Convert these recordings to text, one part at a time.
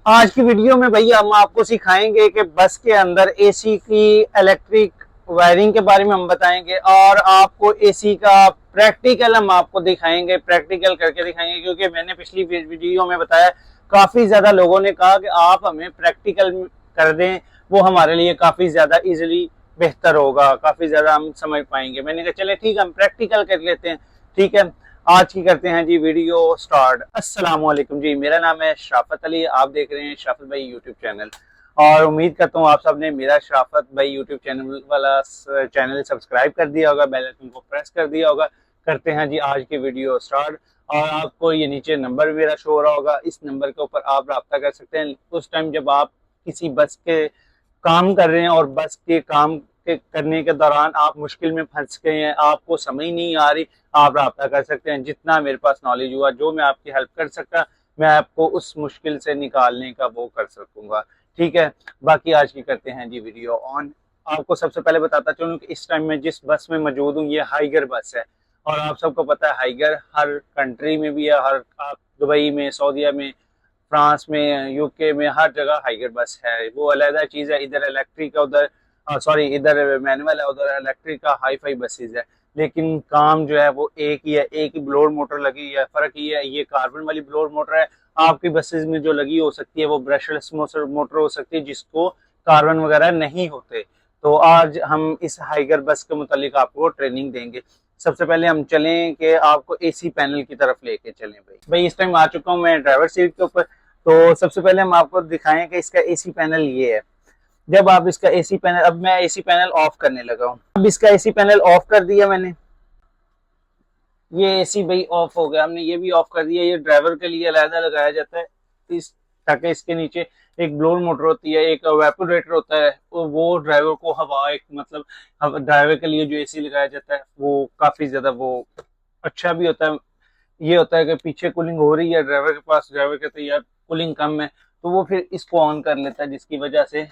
आज की वीडियो में भैया हम आपको सिखाएंगे कि बस के अंदर एसी की इलेक्ट्रिक वायरिंग के बारे में हम बताएंगे और आपको एसी का प्रैक्टिकल हम आपको दिखाएंगे, प्रैक्टिकल करके दिखाएंगे। क्योंकि मैंने पिछली वीडियो में बताया, काफ़ी ज़्यादा लोगों ने कहा कि आप हमें प्रैक्टिकल कर दें, वो हमारे लिए काफ़ी ज़्यादा इजीली बेहतर होगा, काफ़ी ज़्यादा हम समझ पाएंगे। मैंने कहा चले ठीक है, हम प्रैक्टिकल कर लेते हैं। ठीक है, आज की करते हैं जी वीडियो स्टार्ट। अस्सलाम वालेकुम जी, मेरा नाम है शराफत अली, आप देख रहे हैं शराफत भाई यूट्यूब चैनल। और उम्मीद करता हूँ आप सब ने मेरा शराफत भाई यूट्यूब चैनल वाला चैनल सब्सक्राइब कर दिया होगा, बेल आइकन को प्रेस कर दिया होगा। करते हैं जी आज की वीडियो स्टार्ट। और आपको ये नीचे नंबर मेरा शो हो रहा होगा, इस नंबर के ऊपर आप रब्ता कर सकते हैं उस टाइम जब आप किसी बस के काम कर रहे हैं और बस के काम के करने के दौरान आप मुश्किल में फंस गए हैं, आपको समझ नहीं आ रही, आप रब्ता कर सकते हैं। जितना मेरे पास नॉलेज हुआ, जो मैं आपकी हेल्प कर सकता, मैं आपको उस मुश्किल से निकालने का वो कर सकूंगा। ठीक है, बाकी आज की करते हैं जी वीडियो ऑन। आपको सबसे पहले बताता चलूं कि इस टाइम में जिस बस में मौजूद हूँ ये हाइगर बस है। और आप सबको पता है हाइगर हर कंट्री में भी है, हर आप दुबई में, सऊदीया में, फ्रांस में, यूके में, हर जगह हाइगर बस है। वो अलग चीज़ है, इधर इलेक्ट्रिक है, उधर सॉरी इधर मैनुअल है, उधर इलेक्ट्रिक का हाई फाई बसेज है। लेकिन काम जो है वो एक ही है, एक ही ब्लोअर मोटर लगी है। फर्क ये है, ये कार्बन वाली ब्लोअर मोटर है। आपकी बसेज में जो लगी हो सकती है वो ब्रशलेस मोटर हो सकती है, जिसको कार्बन वगैरह नहीं होते। तो आज हम इस हाइगर बस के मुतालिक आपको ट्रेनिंग देंगे। सबसे पहले हम चलें कि आपको एसी पैनल की तरफ लेके चलें। भाई इस टाइम आ चुका हूँ मैं ड्राइवर सीट के ऊपर। तो सबसे पहले हम आपको दिखाएं कि इसका एसी पैनल ये है। जब आप इसका एसी पैनल, अब मैं एसी पैनल ऑफ करने लगा हूँ। अब इसका एसी पैनल ऑफ कर दिया मैंने, ये एसी भाई ऑफ हो गया। हमने ये भी ऑफ कर दिया। ये ड्राइवर के लिए अलग लगाया जाता है, इस ताकि इसके नीचे एक ब्लोअर मोटर होती है, एक वेपोरेटर होता है। वो ड्राइवर को हवा, एक मतलब ड्राइवर के लिए जो एसी लगाया जाता है वो काफी ज्यादा वो अच्छा भी होता है। ये होता है कि पीछे कूलिंग हो रही है ड्राइवर के पास, ड्राइवर कहते हैं यार कूलिंग कम है, तो वो फिर इसको ऑन कर लेता है, जिसकी वजह से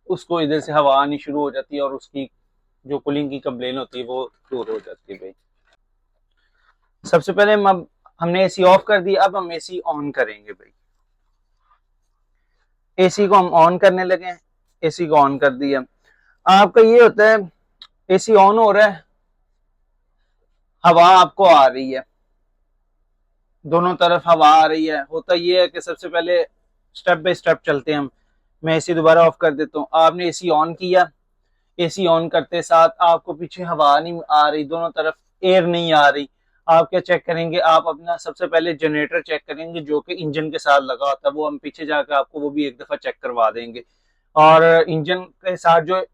उसको इधर से हवा आनी शुरू हो जाती है और उसकी जो कूलिंग की कंप्लेन होती है वो दूर हो जाती है। भाई सबसे पहले हमने एसी ऑफ कर दिया, अब हम एसी ऑन करेंगे। भाई एसी को हम ऑन करने लगे, एसी को ऑन कर दिया। आपका ये होता है, एसी ऑन हो रहा है, हवा आपको आ रही है, दोनों तरफ हवा आ रही है। होता ये है कि सबसे पहले स्टेप बाय स्टेप चलते हैं हम। मैं एसी दोबारा ऑफ कर देता हूँ। आपने एसी ऑन किया, एसी ऑन करते साथ आपको पीछे हवा नहीं आ रही, दोनों तरफ एयर नहीं आ रही। आप क्या चेक करेंगे, आप अपना सबसे पहले जनरेटर चेक करेंगे जो कि इंजन के साथ लगा होता है। वो हम पीछे जाकर आपको वो भी एक दफा चेक करवा देंगे। और इंजन के साथ जो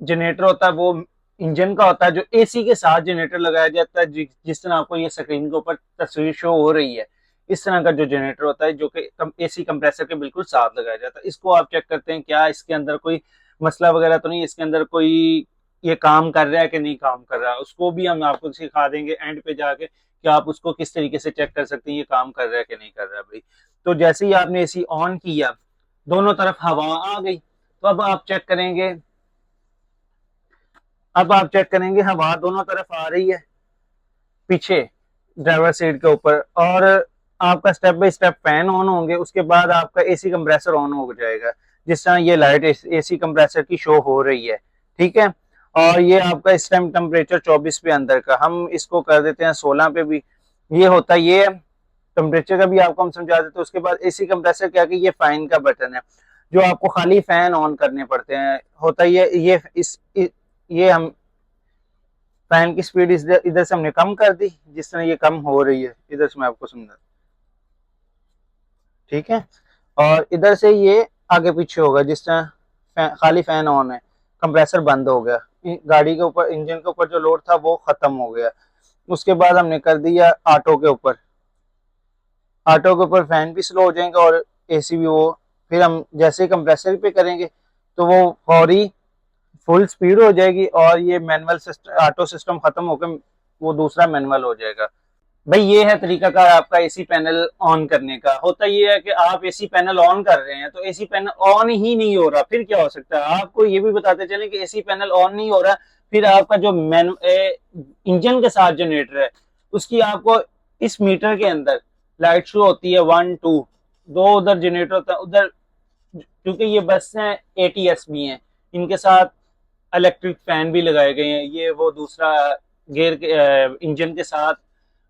जनरेटर होता है वो इंजन का होता है, जो एसी के साथ जनरेटर लगाया जाता है। जिस तरह आपको ये स्क्रीन के ऊपर तस्वीर शो हो रही है, इस तरह का जो जनरेटर होता है जो कि एसी कंप्रेसर के बिल्कुल साथ लगाया जाता है। इसको आप चेक करते हैं क्या इसके अंदर कोई मसला वगैरह तो नहीं, इसके अंदर कोई ये काम कर रहा है कि नहीं काम कर रहा है। उसको भी हम आपको सिखा देंगे एंड पे जाके कि आप उसको किस तरीके से चेक कर सकते हैं ये काम कर रहा है कि नहीं कर रहा है। भाई तो जैसे ही आपने एसी ऑन किया, दोनों तरफ हवा आ गई, तो अब आप चेक करेंगे हवा दोनों तरफ आ रही है पीछे ड्राइवर सीट के ऊपर। और आपका step by step fan on होंगे, उसके बाद आपका एसी कंप्रेसर ऑन हो जाएगा। जिस तरह ये लाइट एसी कंप्रेसर की शो हो रही है, ठीक है। और ये आपका इस टाइम टेम्परेचर 24 पे अंदर का, हम इसको कर देते हैं 16 पे भी। ये होता ये है, टेम्परेचर का भी आपको हम समझा देते हैं। उसके बाद एसी कंप्रेसर क्या कि ये फैन का बटन है, जो आपको खाली फैन ऑन करने पड़ते हैं। होता ये हम फैन की स्पीड इधर इधर से हमने कम कर दी, जिस तरह ये कम हो रही है इधर से मैं आपको समझा, ठीक है। और इधर से ये आगे पीछे होगा, जिस तरह खाली फैन ऑन है, कंप्रेसर बंद हो गया, गाड़ी के ऊपर इंजन के ऊपर जो लोड था वो खत्म हो गया। उसके बाद हमने कर दिया ऑटो के ऊपर, ऑटो के ऊपर फैन भी स्लो हो जाएंगे और एसी भी वो। फिर हम जैसे ही कंप्रेसर पे करेंगे तो वो फौरी फुल स्पीड हो जाएगी और ये मैनुअल सिस्टम, ऑटो सिस्टम खत्म होकर वो दूसरा मैनुअल हो जाएगा। भाई ये है तरीका का आपका एसी पैनल ऑन करने का। होता ये है कि आप एसी पैनल ऑन कर रहे हैं तो एसी पैनल ऑन ही नहीं हो रहा, फिर क्या हो सकता है। आपको ये भी बताते चले कि एसी पैनल ऑन नहीं हो रहा, फिर आपका जो इंजन के साथ जनरेटर है उसकी आपको इस मीटर के अंदर लाइट शो होती है 1 2, दो उधर जनरेटर होता है उधर, क्योंकि ये बस हैं एटीएस भी हैं, इनके साथ इलेक्ट्रिक फैन भी लगाए गए हैं। ये वो दूसरा गेयर के इंजन के साथ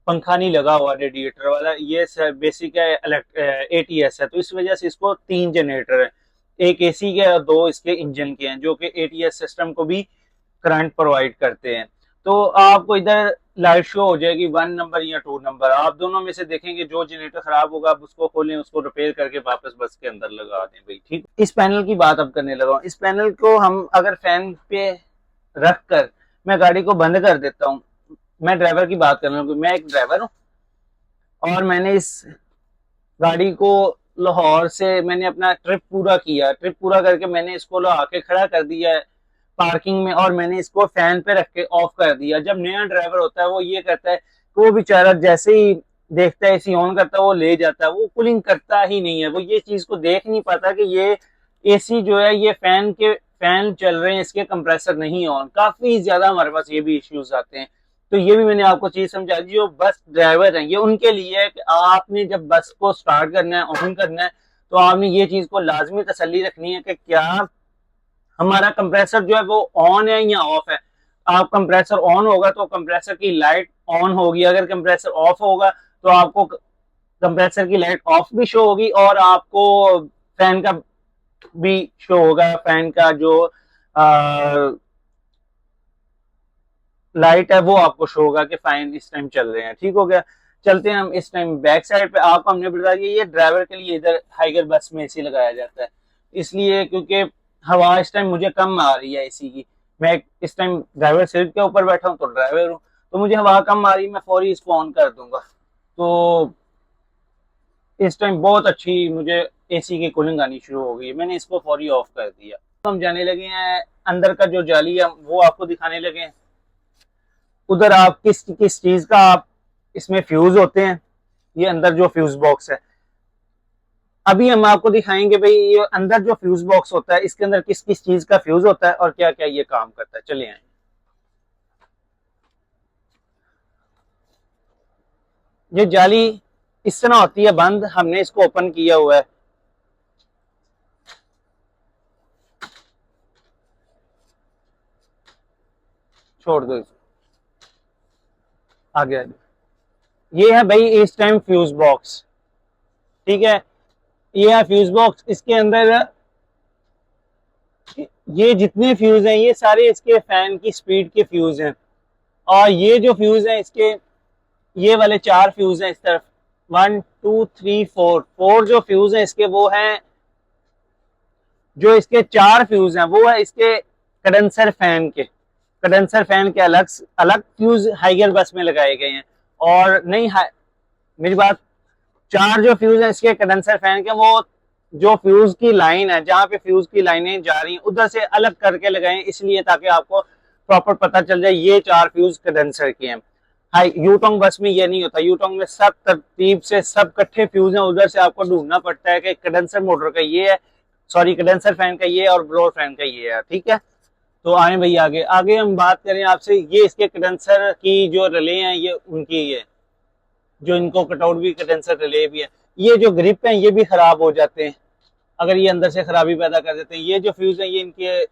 पंखा नहीं लगा हुआ रेडिएटर वाला, ये बेसिक है एटीएस है, तो इस वजह से इसको तीन जनरेटर है, एक एसी के और दो इसके इंजन के हैं, जो कि एटीएस सिस्टम को भी करंट प्रोवाइड करते हैं। तो आपको इधर लाइट शो हो जाएगी 1 नंबर या 2 नंबर, आप दोनों में से देखेंगे जो जनरेटर खराब होगा आप उसको खोलें, उसको रिपेयर करके वापस बस के अंदर लगा दें भाई, ठीक। इस पैनल की बात अब करने लगा हूँ। इस पैनल को हम अगर फैन पे रख कर मैं गाड़ी को बंद कर देता हूँ, मैं ड्राइवर की बात कर रहा हूँ, मैं एक ड्राइवर हूँ और मैंने इस गाड़ी को लाहौर से मैंने अपना ट्रिप पूरा किया, ट्रिप पूरा करके मैंने इसको ला के खड़ा कर दिया है पार्किंग में, और मैंने इसको फैन पे रख के ऑफ कर दिया। जब नया ड्राइवर होता है वो ये करता है कि वो बेचारा जैसे ही देखता है एसी ऑन करता है वो ले जाता है, वो कूलिंग करता ही नहीं है, वो ये चीज को देख नहीं पाता कि ये एसी जो है ये फैन चल रहे हैं, इसके कंप्रेसर नहीं ऑन। काफी ज्यादा हमारे पास ये भी इश्यूज आते हैं। तो ये भी मैंने आपको चीज समझा दी, जो बस ड्राइवर हैं ये उनके लिए है कि आपने जब बस को स्टार्ट करना है, ऑन करना है, तो आपने ये चीज को लाजमी तसल्ली रखनी है कि क्या हमारा कंप्रेसर जो है वो ऑन है या ऑफ है। आप कंप्रेसर ऑन होगा तो कंप्रेसर की लाइट ऑन होगी, अगर कंप्रेसर ऑफ होगा तो आपको कंप्रेसर की लाइट ऑफ भी शो होगी, और आपको फैन का भी शो होगा, फैन का जो लाइट है वो आपको शो होगा कि फैन इस टाइम चल रहे हैं। ठीक हो गया। चलते हैं हम इस टाइम बैक साइड पे। आपको हमने बता दिया ये ड्राइवर के लिए इधर हाइगर बस में एसी लगाया जाता है, इसलिए क्योंकि हवा इस टाइम मुझे कम आ रही है एसी की। मैं इस टाइम ड्राइवर सीट के ऊपर बैठा हूँ तो ड्राइवर हूँ, तो मुझे हवा कम आ रही है, मैं फौरी इसको ऑन कर दूंगा। तो इस टाइम बहुत अच्छी मुझे एसी की कूलिंग आनी शुरू हो गई है, मैंने इसको फौरी ऑफ कर दिया। तो हम जाने लगे हैं अंदर का जो जाली है वो आपको दिखाने लगे हैं। उधर आप किस किस चीज का आप इसमें फ्यूज होते हैं, ये अंदर जो फ्यूज बॉक्स है, अभी हम आपको दिखाएंगे भाई ये अंदर जो फ्यूज बॉक्स होता है इसके अंदर किस किस चीज का फ्यूज होता है और क्या क्या ये काम करता है। चलिए आए। ये जाली इस तरह होती है बंद, हमने इसको ओपन किया हुआ है, छोड़ दो इसको, आगे ये है भाई इस टाइम फ्यूज बॉक्स, ठीक है। ये है फ्यूज बॉक्स, इसके अंदर ये जितने फ्यूज हैं ये सारे इसके फैन की स्पीड के फ्यूज हैं, और ये जो फ्यूज हैं इसके ये वाले 4 फ्यूज हैं इस तरफ, 1 2 3 4, 4 जो फ्यूज हैं इसके वो हैं, जो इसके 4 फ्यूज हैं वो है इसके कंडेंसर फैन के। कंडेंसर फैन के अलग अलग फ्यूज हाइगर बस में लगाए गए हैं, और नहीं मेरी बात, 4 जो फ्यूज हैं इसके कंडेंसर फैन के वो जो फ्यूज की लाइन है, जहां पे फ्यूज की लाइनें जा रही हैं उधर से अलग करके लगाए, इसलिए ताकि आपको प्रॉपर पता चल जाए ये 4 फ्यूज कंडेंसर के हैं। हाई यूटोंग बस में ये नहीं होता, यूटोंग में सब तरतीब से सब इकट्ठे फ्यूज हैं, उधर से आपको ढूंढना पड़ता है कि कंडेंसर मोटर का ये है, सॉरी कंडेंसर फैन का ये और ब्लोअर फैन का ये है, ठीक है। तो आए भाई आगे आगे हम बात करें आपसे, ये इसके कंडेंसर की जो रिले हैं ये उनकी है, जो इनको कटआउट भी कंडेंसर रिले भी है। ये जो ग्रिप हैं ये भी खराब हो जाते हैं अगर ये अंदर से खराबी पैदा कर देते हैं। ये जो फ्यूज हैं ये इनके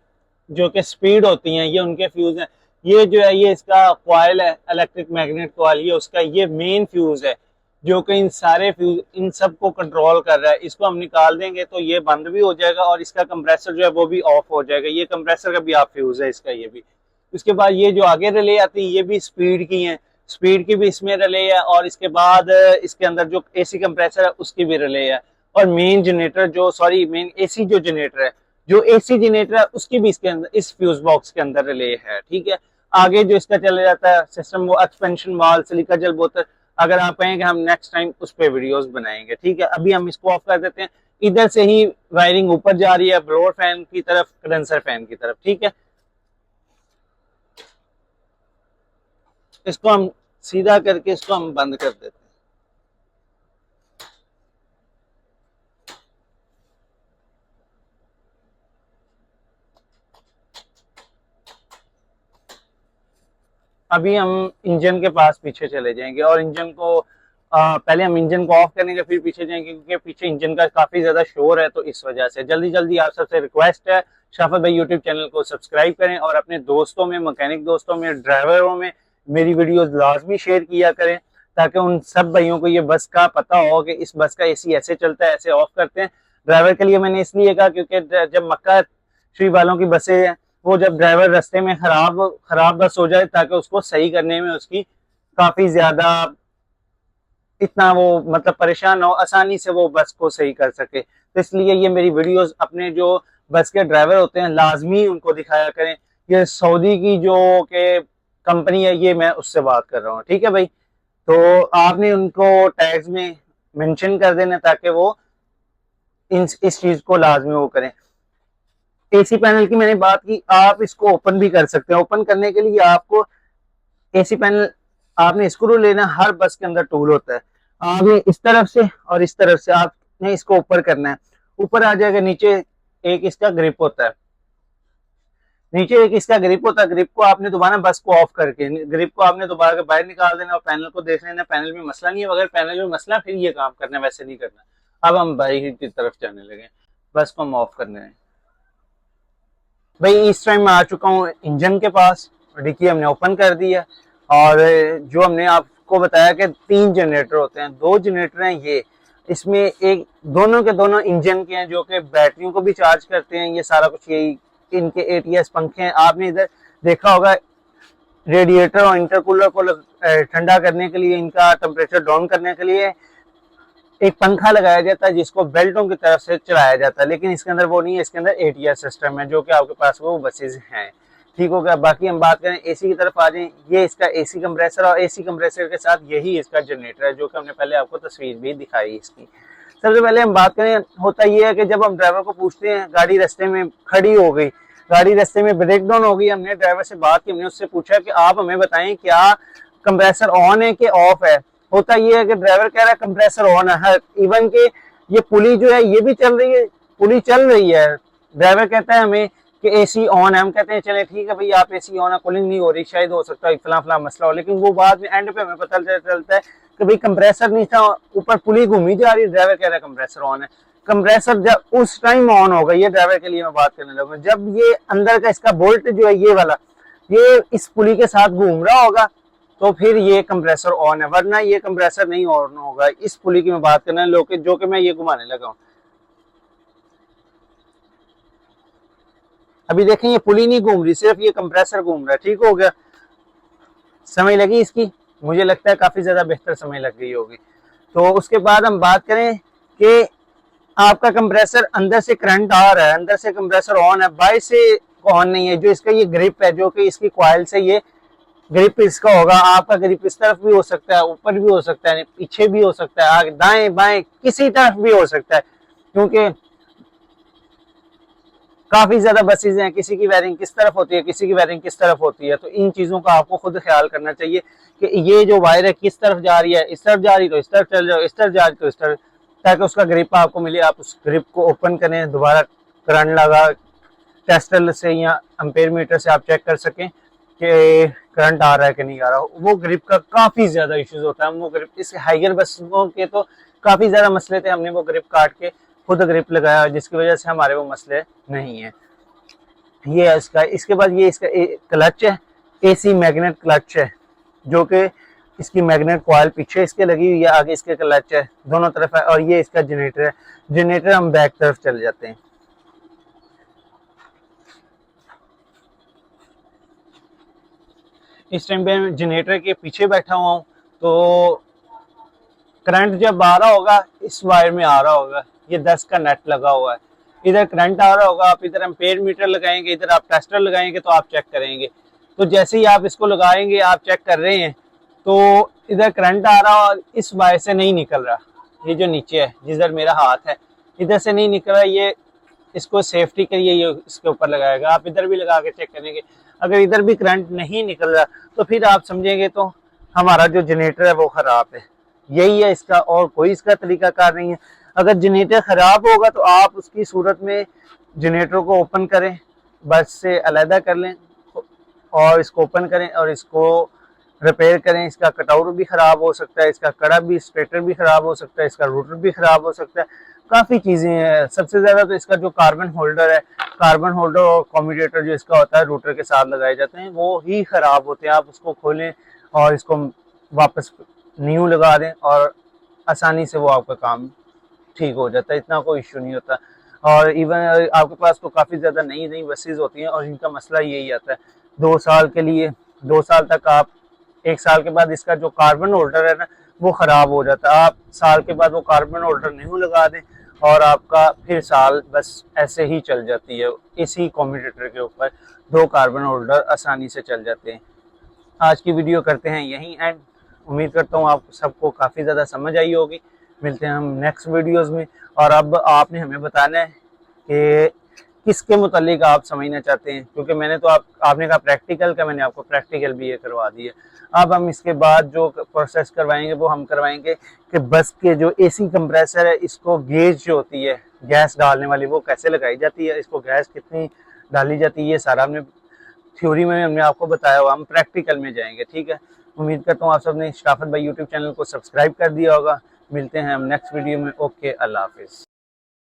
जो कि स्पीड होती हैं ये उनके फ्यूज हैं। ये जो है ये इसका कॉइल है, इलेक्ट्रिक मैग्नेट कॉइल, ये उसका ये मेन फ्यूज है जो कि इन सारे फ्यूज इन सब को कंट्रोल कर रहा है। इसको हम निकाल देंगे तो ये बंद भी हो जाएगा और इसका कंप्रेसर जो है वो भी ऑफ हो जाएगा। ये कंप्रेसर का भी आप फ्यूज है इसका ये भी। उसके बाद ये जो आगे रिले आती है ये भी स्पीड की हैं, स्पीड की भी इसमें रिले है, और इसके बाद इसके अंदर जो एसी कंप्रेसर है उसकी भी रिले है, और मेन जनरेटर जो सॉरी मेन एसी जो जनरेटर है, जो एसी जनरेटर है उसकी भी इसके अंदर इस फ्यूज बॉक्स के अंदर रिले है, ठीक है। आगे जो इसका चला जाता है सिस्टम वो एक्सपेंशन वाल, सिलिका जल बोतल, अगर आप कहेंगे हम नेक्स्ट टाइम उस पर वीडियोस बनाएंगे, ठीक है। अभी हम इसको ऑफ कर देते हैं। इधर से ही वायरिंग ऊपर जा रही है ब्लोअर फैन की तरफ, कंडेंसर फैन की तरफ, ठीक है। इसको हम सीधा करके इसको हम बंद कर देते हैं। अभी हम इंजन के पास पीछे चले जाएंगे और इंजन को पहले हम इंजन को ऑफ करेंगे फिर पीछे जाएंगे, क्योंकि पीछे इंजन का काफी ज्यादा शोर है। तो इस वजह से जल्दी जल्दी आप सबसे रिक्वेस्ट है, शफात भाई यूट्यूब चैनल को सब्सक्राइब करें और अपने दोस्तों में, मैकेनिक दोस्तों में, ड्राइवरों में मेरी वीडियोस लाजमी शेयर किया करें, ताकि उन सब भाइयों को ये बस का पता हो कि इस बस का एसी ऐसे चलता है, ऐसे ऑफ करते हैं। ड्राइवर के लिए मैंने इसलिए कहा क्योंकि जब मक्का श्री वालों की बसें हैं, वो जब ड्राइवर रास्ते में खराब बस हो जाए, ताकि उसको सही करने में उसकी काफी ज्यादा इतना वो मतलब परेशान हो, आसानी से वो बस को सही कर सके। तो इसलिए ये मेरी वीडियोस अपने जो बस के ड्राइवर होते हैं लाजमी उनको दिखाया करें। ये सऊदी की जो के कंपनी है, ये मैं उससे बात कर रहा हूँ, ठीक है भाई। तो आपने उनको टैग्स में मेंशन कर देना ताकि वो इस चीज को लाजमी वो करें। एसी पैनल की मैंने बात की, आप इसको ओपन भी कर सकते हैं। ओपन करने के लिए आपको एसी पैनल आपने स्क्रू लेना, हर बस के अंदर टूल होता है। आपने इस तरफ से और इस तरफ से आपने इसको ऊपर करना है, ऊपर आ जाएगा। नीचे एक इसका ग्रिप होता है, नीचे एक इसका ग्रिप होता है। ग्रिप को आपने दोबारा बस को ऑफ करके ग्रिप को आपने दोबारा बाहर निकाल देना और पैनल को देख लेना। पैनल में मसला नहीं है, अगर पैनल में मसला फिर ये काम करना है, वैसे नहीं करना। अब हम बाइक की तरफ जाने लगे, बस को हम ऑफ करने हैं। भाई इस टाइम मैं आ चुका हूँ इंजन के पास, डिक्की हमने ओपन कर दिया और जो हमने आपको बताया कि 3 जनरेटर होते हैं, 2 जनरेटर हैं ये। इसमें एक दोनों के दोनों इंजन के हैं जो कि बैटरियों को भी चार्ज करते हैं। ये सारा कुछ यही इनके ATS पंखे हैं। आपने इधर देखा होगा रेडिएटर और इंटरकूलर को ठंडा करने के लिए, इनका टेम्परेचर डाउन करने के लिए एक पंखा लगाया जाता है जिसको बेल्टों की तरफ से चलाया जाता है, लेकिन इसके अंदर वो नहीं है। इसके अंदर ATS सिस्टम है जो कि आपके पास वो बसेज हैं, ठीक हो गया। बाकी हम बात करें एसी की तरफ आ जाएं, ये इसका एसी कंप्रेसर और एसी कंप्रेसर के साथ यही इसका जनरेटर है, जो कि हमने पहले आपको तस्वीर भी दिखाई इसकी। सबसे पहले हम बात करें, होता ये है कि जब हम ड्राइवर को पूछते हैं, गाड़ी रास्ते में खड़ी हो गई, गाड़ी रास्ते में ब्रेक डाउन हो गई, हमने ड्राइवर से बात की, हमने उससे पूछा कि आप हमें बताएं क्या कंप्रेसर ऑन है कि ऑफ है। होता ये है कि ड्राइवर कह रहा है कंप्रेसर ऑन है, इवन के ये पुली जो है ये भी चल रही है, पुली चल रही है। ड्राइवर कहता है हमें कि एसी ऑन है, हम कहते हैं चले ठीक है भाई आप एसी ऑन है, कूलिंग नहीं हो रही, शायद हो सकता है फला फला मसला हो। लेकिन वो बाद में एंड पे हमें पता चलता है कि भाई कंप्रेसर नहीं था, ऊपर पुली घूमी जा रही, ड्राइवर कह रहा है कंप्रेसर ऑन है। कंप्रेसर जब उस टाइम ऑन होगा, ये ड्राइवर के लिए मैं बात करने लगा, जब ये अंदर का इसका बोल्ट जो है ये वाला, ये इस पुली के साथ घूम रहा होगा तो फिर ये कंप्रेसर ऑन है, वरना ये कंप्रेसर नहीं ऑन होगा। इस पुली की मैं बात करना है जो कि मैं ये घुमाने लगा हूँ। अभी देखें ये पुली नहीं घूम रही, सिर्फ ये कंप्रेसर घूम रहा है, ठीक हो गया। समझ लगी इसकी? मुझे लगता है काफी ज्यादा बेहतर समझ लग गई होगी। तो उसके बाद हम बात करें कि आपका कंप्रेसर अंदर से करंट आ रहा है, अंदर से कंप्रेसर ऑन है, बाहर से ऑन नहीं है। जो इसका ये ग्रिप है, जो कि इसकी कॉइल से ये ग्रिप इसका होगा, आपका ग्रिप इस तरफ भी हो सकता है, ऊपर भी हो सकता है, पीछे भी हो सकता है, आगे दाएं बाएं किसी तरफ भी हो सकता है, क्योंकि काफी ज्यादा बसेज हैं। किसी की वायरिंग किस तरफ होती है, किसी की वायरिंग किस तरफ होती है, तो इन चीजों का आपको खुद ख्याल करना चाहिए कि ये जो वायर है किस तरफ जा रही है, इस तरफ जा रही तो इस तरफ चल जाओ, इस तरफ जा रही तो इस तरफ, ताकि उसका ग्रिप आपको मिले। आप उस ग्रिप को ओपन करें, दोबारा करंट लगा टेस्टर से या एम्पेयर मीटर से आप चेक कर सकें कि करंट आ रहा है कि नहीं आ रहा। वो ग्रिप का काफी ज्यादा इश्यूज होता है। वो ग्रिप इस हाइगर बसों के तो काफी ज्यादा मसले थे, हमने वो ग्रिप काट के खुद ग्रिप लगाया, जिसकी वजह से हमारे वो मसले नहीं है। ये है इसका। इसके बाद ये इसका क्लच है, एसी मैग्नेट क्लच है, जो कि इसकी मैग्नेट कॉइल पीछे इसके लगी हुई है, आगे इसके क्लच है, दोनों तरफ है। और ये इसका जनरेटर है। जनरेटर हम बैक तरफ चले जाते हैं। इस टाइम पे जनरेटर के पीछे बैठा हुआ हूँ, तो करंट जब आ रहा होगा इस वायर में आ रहा होगा, ये 10 का नेट लगा हुआ है, इधर करंट आ रहा होगा, आप इधर एम्पेयर मीटर लगाएंगे, इधर आप टेस्टर लगाएंगे, तो आप चेक करेंगे। तो जैसे ही आप इसको लगाएंगे, आप चेक कर रहे हैं, तो इधर करंट आ रहा और इस वायर से नहीं निकल रहा। ये जो नीचे है, जिधर मेरा हाथ है, इधर से नहीं निकल रहा। ये इसको सेफ्टी के लिए ये इसके ऊपर लगाएगा। आप इधर भी लगा के चेक करेंगे, अगर इधर भी करंट नहीं निकल रहा तो फिर आप समझेंगे तो हमारा जो जनरेटर है वो खराब है। यही है इसका, और कोई इसका तरीकाकार नहीं है। अगर जनरेटर खराब होगा तो आप उसकी सूरत में जनरेटर को ओपन करें, बस से अलहदा कर लें और इसको ओपन करें और इसको रिपेयर करें। इसका कटआउट भी ख़राब हो सकता है, इसका कड़ा भी, स्ट्रेटर भी ख़राब हो सकता है, इसका रोटर भी ख़राब हो सकता है, काफ़ी चीज़ें हैं। सबसे ज़्यादा तो इसका जो कार्बन होल्डर है, कार्बन होल्डर और कम्यूटेटर जो इसका होता है रोटर के साथ लगाए जाते हैं, वो ही ख़राब होते हैं। आप उसको खोलें और इसको वापस न्यू लगा दें और आसानी से वो आपका काम ठीक हो जाता है, इतना कोई इशू नहीं होता। और इवन आपके पास तो काफ़ी ज़्यादा नई नई बसेज होती हैं और इनका मसला यही आता है 2 साल के लिए, 2 साल तक आप, 1 साल के बाद इसका जो कार्बन होल्डर है ना वो ख़राब हो जाता है। आप साल के बाद वो कार्बन होल्डर न्यू लगा दें और आपका फिर साल बस ऐसे ही चल जाती है। इसी कम्यूटेटर के ऊपर 2 कार्बन होल्डर आसानी से चल जाते हैं। आज की वीडियो करते हैं यहीं एंड। उम्मीद करता हूँ आप सबको काफ़ी ज़्यादा समझ आई होगी। मिलते हैं हम नेक्स्ट वीडियोस में। और अब आपने हमें बताना है कि किसके मुतालिक आप समझना चाहते हैं, क्योंकि मैंने तो आपने कहा प्रैक्टिकल का, मैंने आपको प्रैक्टिकल भी ये करवा दिया। अब हम इसके बाद जो प्रोसेस करवाएंगे वो हम करवाएंगे कि बस के जो एसी कंप्रेसर है, इसको गेज जो होती है गैस डालने वाली, वो कैसे लगाई जाती है, इसको गैस कितनी डाली जाती है, ये सारा हमने थ्योरी में हमने आपको बताया हुआ, हम प्रैक्टिकल में जाएंगे। ठीक है, उम्मीद करता हूँ आप सबने शराफत भाई यूट्यूब चैनल को सब्सक्राइब कर दिया होगा। मिलते हैं हम नेक्स्ट वीडियो में। ओके, अल्लाह हाफिज़।